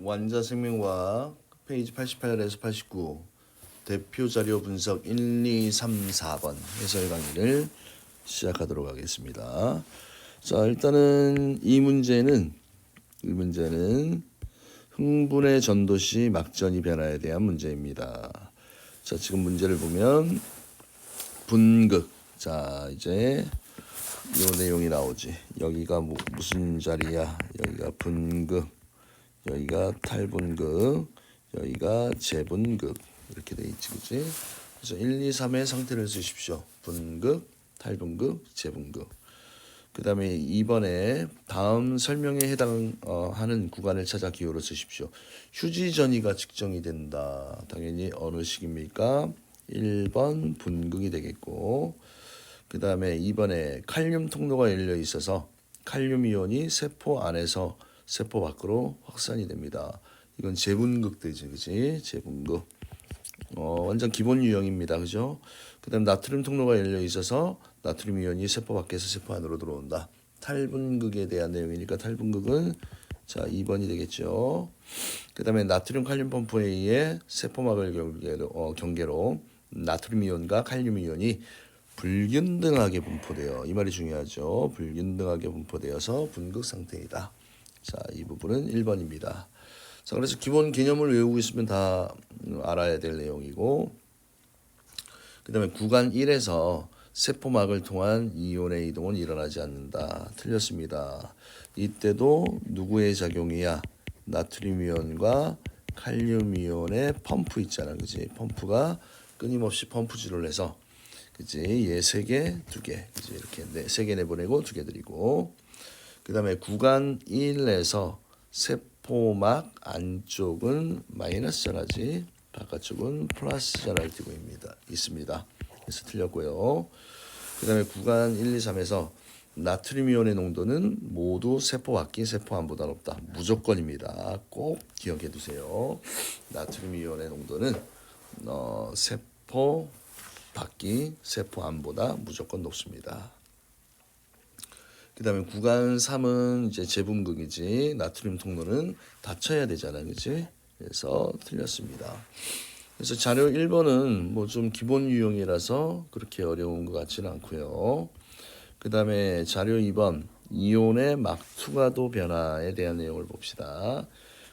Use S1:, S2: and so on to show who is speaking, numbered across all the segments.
S1: 완자생명과학 페이지 88에서 89 대표 자료 분석 1, 2, 3, 4번 해설 강의를 시작하도록 하겠습니다. 자, 일단은 이 문제는 흥분의 전도시 막전이 변화에 대한 문제입니다. 자, 지금 문제를 보면 분극. 자, 이제 이 내용이 나오지. 여기가 무슨 자리야? 여기가 분극, 여기가 탈분극, 여기가 재분극 이렇게 돼 있지, 그렇지? 그래서 1, 2, 3의 상태를 쓰십시오. 분극, 탈분극, 재분극. 그 다음에 2번에 다음 설명에 해당하는 구간을 찾아 기호로 쓰십시오. 휴지 전이가 측정이 된다. 당연히 어느 식입니까? 1번 분극이 되겠고, 그 다음에 2번에 칼륨 통로가 열려 있어서 칼륨 이온이 세포 안에서 세포 밖으로 확산이 됩니다. 이건 재분극 되지, 그지? 재분극. 완전 기본 유형입니다, 그죠? 그다음 나트륨 통로가 열려 있어서 나트륨 이온이 세포 밖에서 세포 안으로 들어온다. 탈분극에 대한 내용이니까 탈분극은 자 2번이 되겠죠. 그다음에 나트륨 칼륨 펌프에 의해 세포막을 경계로 나트륨 이온과 칼륨 이온이 불균등하게 분포되어, 이 말이 중요하죠. 불균등하게 분포되어서 분극 상태이다. 자, 이 부분은 1번입니다. 자, 그래서 기본 개념을 외우고 있으면 다 알아야 될 내용이고, 그 다음에 구간 1에서 세포막을 통한 이온의 이동은 일어나지 않는다. 틀렸습니다. 이때도 누구의 작용이야? 나트륨 이온과 칼륨 이온의 펌프 있잖아, 그지? 펌프가 끊임없이 펌프질을 해서, 그지? 얘 3개, 2개, 그지? 이렇게 3개 내보내고 2개 드리고, 그 다음에 구간 1에서 세포막 안쪽은 마이너스 전하지, 바깥쪽은 플러스 전하를 띠고 있습니다. 그래서 틀렸고요. 그 다음에 구간 1, 2, 3에서 나트륨 이온의 농도는 모두 세포 밖이 세포 안보다 높다. 무조건입니다. 꼭 기억해 두세요. 나트륨 이온의 농도는 세포 밖이 세포 안보다 무조건 높습니다. 그 다음에 구간 3은 이제 재분극이지. 나트륨 통로는 닫혀야 되잖아, 그치? 그래서 틀렸습니다. 그래서 자료 1번은 뭐 좀 기본 유형이라서 그렇게 어려운 것 같지는 않고요. 그 다음에 자료 2번 이온의 막투가도 변화에 대한 내용을 봅시다.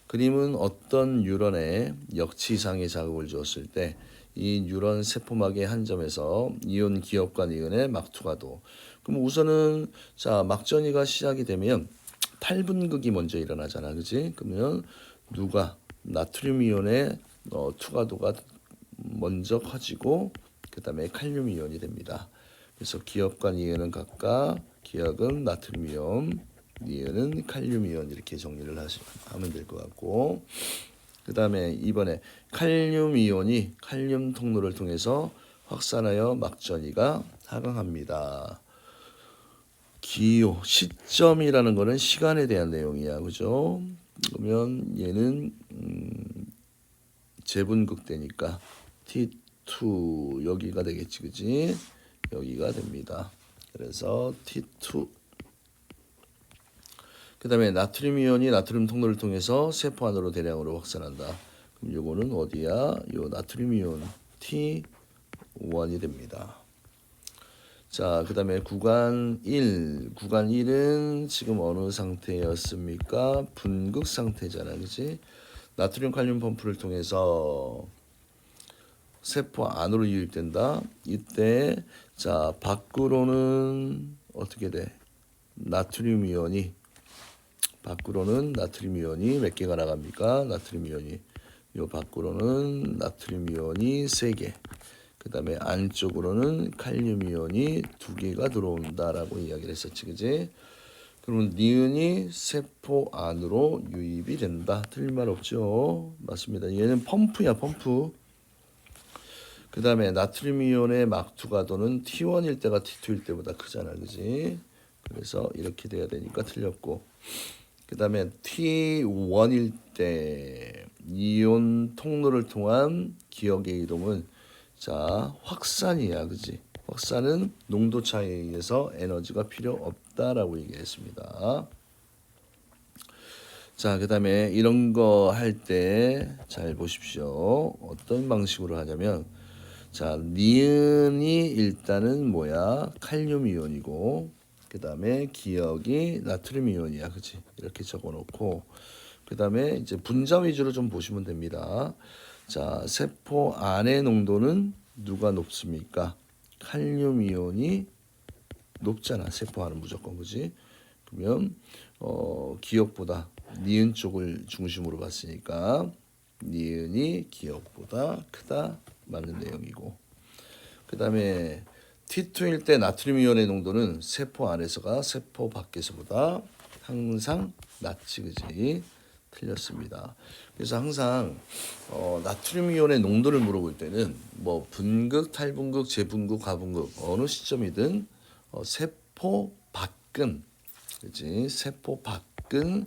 S1: 그림은 어떤 뉴런에 역치 이상의 자극을 주었을 때 이 뉴런 세포막의 한 점에서 이온 기업간 이온의 막투가도. 그럼 우선은 자 막전이가 시작이 되면 탈분극이 먼저 일어나잖아, 그지? 그러면 누가 나트륨 이온의 투가도가 먼저 커지고 그 다음에 칼륨 이온이 됩니다. 그래서 기업간 이온은 각각 기억은 나트륨 이온, 이온은 칼륨 이온 이렇게 정리를 하면 될 것 같고, 그 다음에 이번에 칼륨 이온이 칼륨 통로를 통해서 확산하여 막전이가 하강합니다. 기호, 시점이라는 거는 시간에 대한 내용이야, 그죠? 그러면 얘는 재분극되니까 T2 여기가 되겠지, 그지? 여기가 됩니다. 그래서 T2. 그 다음에 나트륨 이온이 나트륨 통로를 통해서 세포 안으로 대량으로 확산한다. 그럼 요거는 어디야? 요 나트륨 이온 T1이 됩니다. 자, 그 다음에 구간 1. 구간 1은 지금 어느 상태였습니까? 분극 상태잖아, 그치? 나트륨 칼륨 펌프를 통해서 세포 안으로 유입된다. 이때 자 밖으로는 어떻게 돼? 나트륨 이온이 밖으로는 나트륨 이온이 몇 개가 나갑니까? 나트륨 이온이 요 밖으로는 나트륨 이온이 3개. 그 다음에 안쪽으로는 칼륨 이온이 2개가 들어온다라고 이야기를 했었지, 그지? 그러면 니은이 세포 안으로 유입이 된다. 틀린 말 없죠? 맞습니다. 얘는 펌프야, 펌프. 그 다음에 나트륨 이온의 막투가도는 T1일 때가 T2일 때보다 크잖아, 그지? 그래서 이렇게 돼야 되니까 틀렸고, 그 다음에 T1일 때 이온 통로를 통한 기억의 이동은 자 확산이야, 그지? 확산은 농도 차이에 의해서 에너지가 필요 없다라고 얘기했습니다. 자, 그다음에 이런 거 할 때 잘 보십시오. 어떤 방식으로 하냐면 자, 니은이 일단은 뭐야? 칼륨 이온이고 그다음에 기억이 나트륨 이온이야. 그치? 이렇게 적어 놓고 그다음에 이제 분자 위주로 좀 보시면 됩니다. 자, 세포 안의 농도는 누가 높습니까? 칼륨 이온이 높잖아. 세포 안은 무조건. 그지? 그러면 기억보다 니은 쪽을 중심으로 봤으니까 니은이 기억보다 크다 맞는 내용이고 그 다음에 T2일 때 나트륨 이온의 농도는 세포 안에서가 세포 밖에서보다 항상 낮지. 그지? 틀렸습니다. 그래서 항상 나트륨 이온의 농도를 물어볼 때는 뭐 분극, 탈분극, 재분극, 과분극 어느 시점이든 세포 밖은 그렇지? 세포 밖은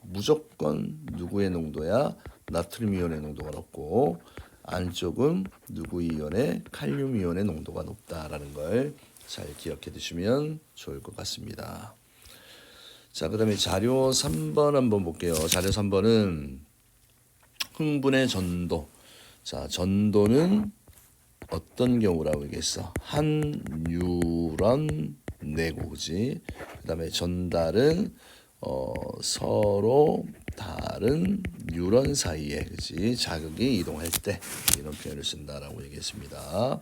S1: 무조건 누구의 농도야? 나트륨 이온의 농도가 높고 안쪽은 누구 이온의 칼륨 이온의 농도가 높다라는 걸 잘 기억해 두시면 좋을 것 같습니다. 자, 그다음에 자료 3번 한번 볼게요. 자료 3번은 흥분의 전도. 자, 전도는 어떤 경우라고 얘기했어? 한 뉴런 내고 그지? 그다음에 전달은 서로 다른 뉴런 사이에 그지? 자극이 이동할 때 이런 표현을 쓴다라고 얘기했습니다.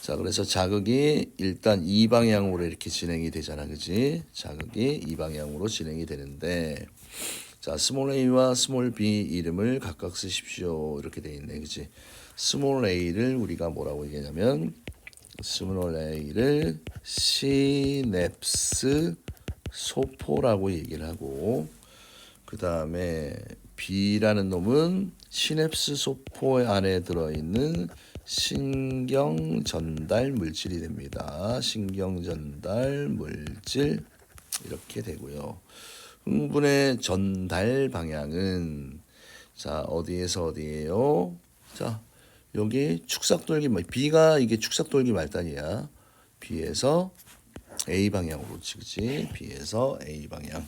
S1: 자, 그래서 자극이 일단 이 방향으로 이렇게 진행이 되잖아, 그지? 자극이 이 방향으로 진행이 되는데, 자, 스몰 a와 스몰 b 이름을 각각 쓰십시오. 이렇게 돼 있네, 그지? 스몰 a를 우리가 뭐라고 얘기하냐면, 스몰 a를 시냅스 소포라고 얘기를 하고, 그 다음에 b라는 놈은 시냅스 소포 안에 들어있는 신경 전달 물질이 됩니다. 신경 전달 물질 이렇게 되고요. 흥분의 전달 방향은 자, 어디에서 어디예요? 자, 여기 축삭돌기 B가 이게 축삭돌기 말단이야. B에서 A 방향으로 치지. B에서 A 방향.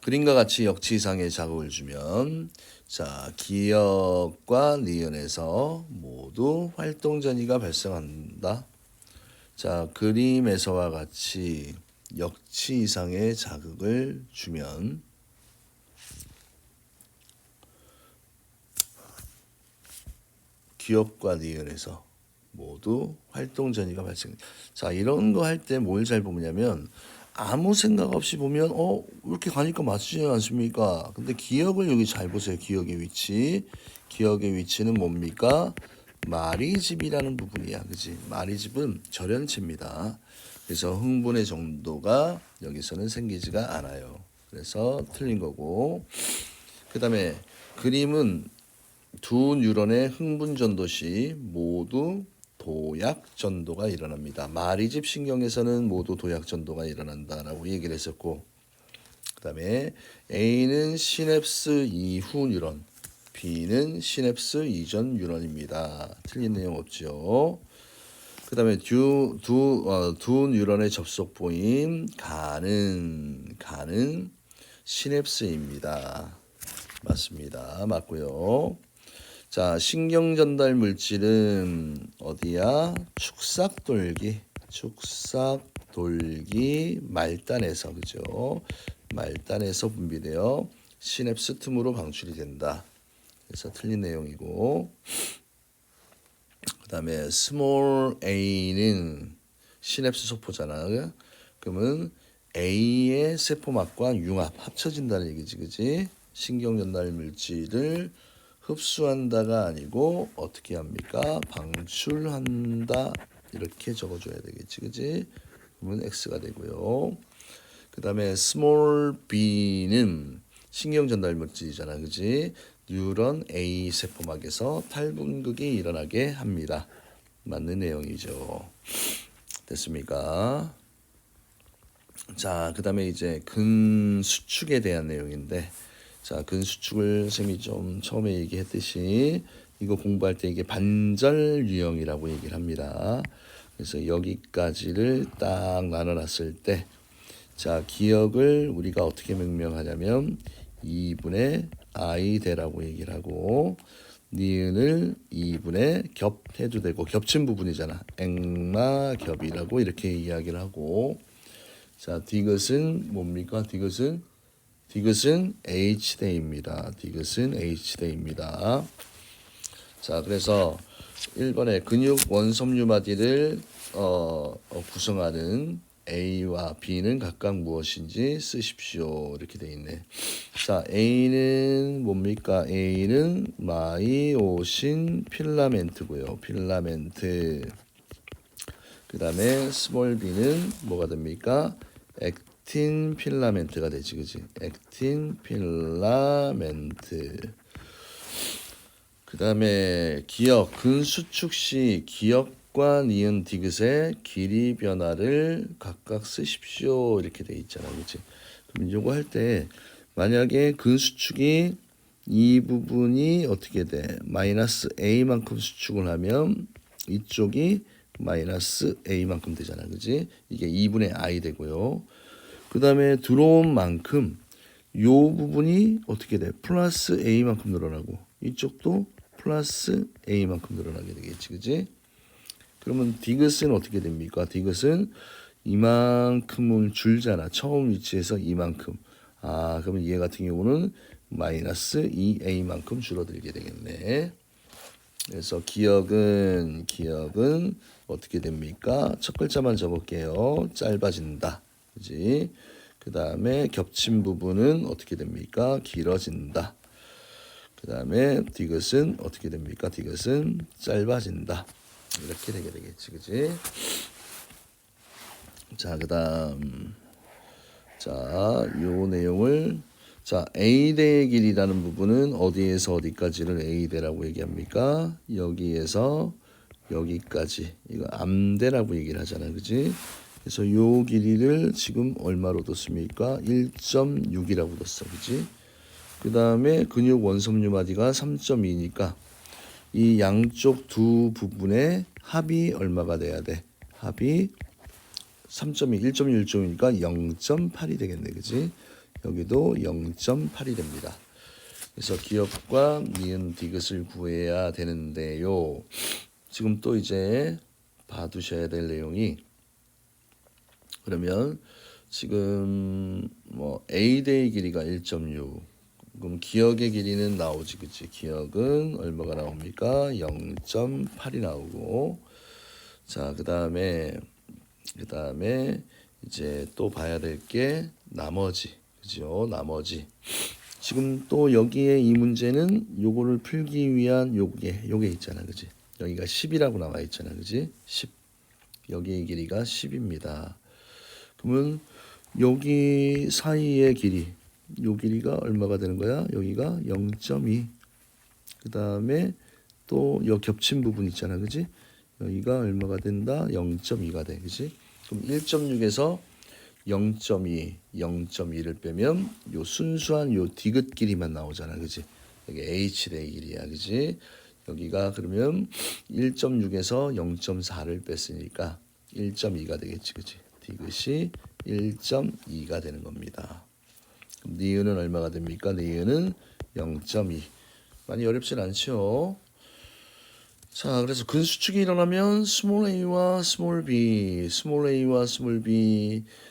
S1: 그림과 같이 역치상의 자극을 주면 자, 기역과 니은에서 모두 활동전이가 발생한다. 자, 그림에서와 같이 역치 이상의 자극을 주면 기역과 니은에서 모두 활동전이가 발생. 자, 이런 거 할 때 뭘 잘 보냐면 아무 생각 없이 보면 이렇게 가니까 맞지 않습니까? 근데 기역을 여기 잘 보세요. 기역의 위치. 기역의 위치는 뭡니까? 마리집이라는 부분이야. 그지? 마리집은 절연체입니다. 그래서 흥분의 정도가 여기서는 생기지가 않아요. 그래서 틀린 거고. 그다음에 그림은 두 뉴런의 흥분 전도 시 모두 도약 전도가 일어납니다. 마리집 신경에서는 모두 도약 전도가 일어난다라고 얘기를 했었고, 그다음에 A는 시냅스 이후 뉴런, B는 시냅스 이전 뉴런입니다. 틀린 내용 없죠. 그다음에 두 뉴런의 접속부인 간은 시냅스입니다. 맞습니다. 맞고요. 자, 신경 전달 물질은 어디야? 축삭돌기 말단에서 그죠? 말단에서 분비되어 시냅스 틈으로 방출이 된다. 그래서 틀린 내용이고, 그다음에 스몰 a는 시냅스 소포잖아. 그러면 A의 세포막과 융합 합쳐진다는 얘기지, 그지? 신경 전달 물질을 흡수한다가 아니고 어떻게 합니까? 방출한다 이렇게 적어줘야 되겠지, 그지? 그러면 X가 되고요. 그 다음에 스몰 b는 신경 전달 물질이잖아, 그지? 뉴런 A 세포막에서 탈분극이 일어나게 합니다. 맞는 내용이죠. 됐습니까? 자, 그 다음에 이제 근수축에 대한 내용인데, 자, 근수축을 쌤이 좀 처음에 얘기했듯이 이거 공부할 때 이게 반절 유형이라고 얘기를 합니다. 그래서 여기까지를 딱 나눠놨을 때, 자, 기억을 우리가 어떻게 명명하냐면 2분의 I 대라고 얘기를 하고 니은을 2분의 겹 해도 되고 겹친 부분이잖아. 액마겹이라고 이렇게 이야기를 하고 자, 디귿은 뭡니까? 디귿은 H대입니다. 디귿은 H대입니다. 자, 그래서 1번에 근육 원섬유마디를 구성하는 A와 B는 각각 무엇인지 쓰십시오. 이렇게 돼 있네. 자, A는 뭡니까? A는 마이오신 필라멘트고요. 필라멘트. 그 다음에 스몰 B는 뭐가 됩니까? 액틴 필라멘트가 되지, 그지? 액틴 필라멘트. 그 다음에 기억, 근수축 시 기억과 니은 디귿의 길이 변화를 각각 쓰십시오. 이렇게 돼 있잖아, 그치? 그럼 요거 할 때 만약에 근수축이 이 부분이 어떻게 돼? 마이너스 A만큼 수축을 하면 이쪽이 마이너스 A만큼 되잖아, 그지? 이게 2분의 I 되고요. 그 다음에 들어온 만큼 요 부분이 어떻게 돼? 플러스 A만큼 늘어나고 이쪽도 플러스 A만큼 늘어나게 되겠지, 그지? 그러면 디귿은 어떻게 됩니까? 디귿은 이만큼을 줄잖아. 처음 위치에서 이만큼. 아, 그러면 얘 같은 경우는 마이너스 2A만큼 줄어들게 되겠네. 그래서 기억은 어떻게 됩니까? 첫 글자만 적을게요. 짧아진다. 그지? 그 다음에 겹친 부분은 어떻게 됩니까? 길어진다. 그 다음에 디귿은 어떻게 됩니까? 디귿은 짧아진다. 이렇게 되게 되겠지, 그지? 자, 그 다음. 자, 요 내용을. 자, A대의 길이라는 부분은 어디에서 어디까지를 A대라고 얘기합니까? 여기에서 여기까지. 이거 암대라고 얘기를 하잖아, 그지? 그래서 요 길이를 지금 얼마로 뒀습니까? 1.6이라고 뒀어, 그지? 그 다음에 근육 원섬유 마디가 3.2니까 이 양쪽 두 부분의 합이 얼마가 돼야 돼? 합이 3.2, 1.6, 1.2니까 0.8이 되겠네, 그지? 여기도 0.8이 됩니다. 그래서 기억과 니은 디귿을 구해야 되는데요. 지금 또 이제 봐두셔야 될 내용이 그러면 지금 뭐 A대의 길이가 1.6 그럼 기억의 길이는 나오지, 그치? 기억은 얼마가 나옵니까? 0.8이 나오고 자, 그 다음에 이제 또 봐야 될 게 나머지, 그죠? 나머지 지금 또 여기에 이 문제는 요거를 풀기 위한 요게 있잖아, 그지? 여기가 10이라고 나와 있잖아, 그지? 10 여기의 길이가 10입니다. 그러면 여기 사이의 길이 요 길이가 얼마가 되는 거야? 여기가 0.2. 그 다음에 또 요 겹친 부분 있잖아, 그지? 여기가 얼마가 된다? 0.2가 돼, 그지? 그럼 1.6에서 0.2를 빼면 요 순수한 요 디귿 길이만 나오잖아, 그지? 여기 H대의 길이야, 그지? 여기가 그러면 1.6에서 0.4를 뺐으니까 1.2가 되겠지, 그지? 디귿이 1.2가 되는 겁니다. 그럼 니은은 얼마가 됩니까? 니은은 0.2. 많이 어렵진 않죠? 자, 그래서 근수축이 일어나면 스몰 a와 스몰 b,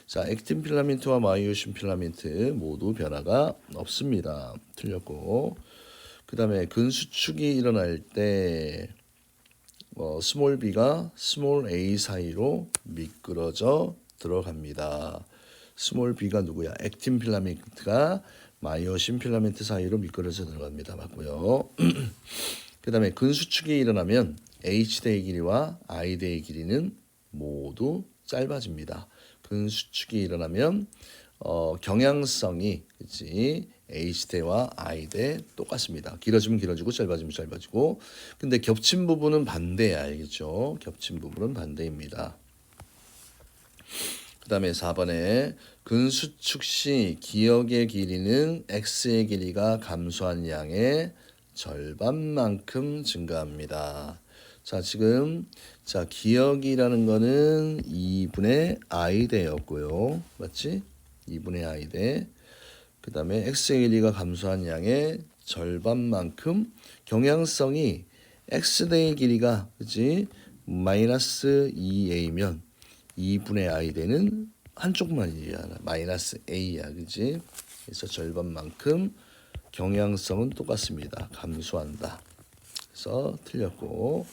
S1: 자, 액틴 필라멘트와 마이오신 필라멘트 모두 변화가 없습니다. 틀렸고, 그 다음에 근수축이 일어날 때 스몰 b가 스몰 a 사이로 미끄러져 들어갑니다. 스몰 b가 누구야? 액틴 필라멘트가 마이오신 필라멘트 사이로 미끄러져 들어갑니다. 맞고요. 그 다음에 근수축이 일어나면 H대의 길이와 I대의 길이는 모두 짧아집니다. 근수축이 일어나면 경향성이 그치? H대와 I대 똑같습니다. 길어지면 길어지고 짧아지면 짧아지고 근데 겹친 부분은 반대야, 알겠죠? 겹친 부분은 반대입니다. 그 다음에 4번에 근수축 시 기억의 길이는 X의 길이가 감소한 양의 절반만큼 증가합니다. 자, 지금 기억이라는 거는 2분의 I 대였고요. 맞지? 2분의 I 대 그 다음에 x의 길이가 감소한 양의 절반만큼 경향성이 x대의 길이가 그지 마이너스 2a면 2분의 I 대는 한쪽만이잖아. 마이너스 a야 그지. 그래서 절반만큼 경향성은 똑같습니다. 감소한다. 그래서 틀렸고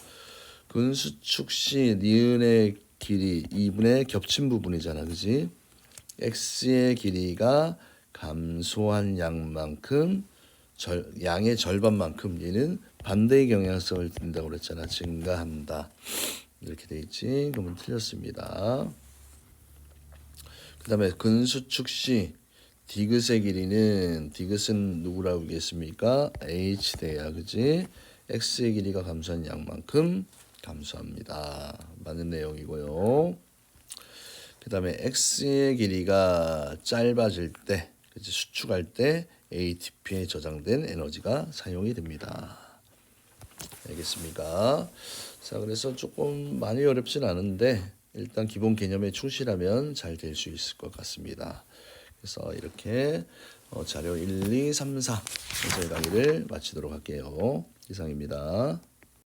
S1: 근수축 시 니은의 길이 2분의 겹친 부분이잖아 그지. x의 길이가 감소한 양만큼 양의 절반만큼 얘는 반대의 경향성을 띈다고 그랬잖아. 증가한다. 이렇게 돼 있지. 그러면 틀렸습니다. 그 다음에 근수축 시 디귿의 길이는 디귿은 누구라고 하겠습니까? h대야 그지. x의 길이가 감소한 양만큼 감소합니다. 맞는 내용이고요. 그 다음에 x의 길이가 짧아질 때 그치? 수축할 때 ATP에 저장된 에너지가 사용이 됩니다. 알겠습니까? 자, 그래서 조금 많이 어렵진 않은데 일단 기본 개념에 충실하면 잘 될 수 있을 것 같습니다. 그래서 이렇게 자료 1, 2, 3, 4 저희 강의를 마치도록 할게요. 이상입니다.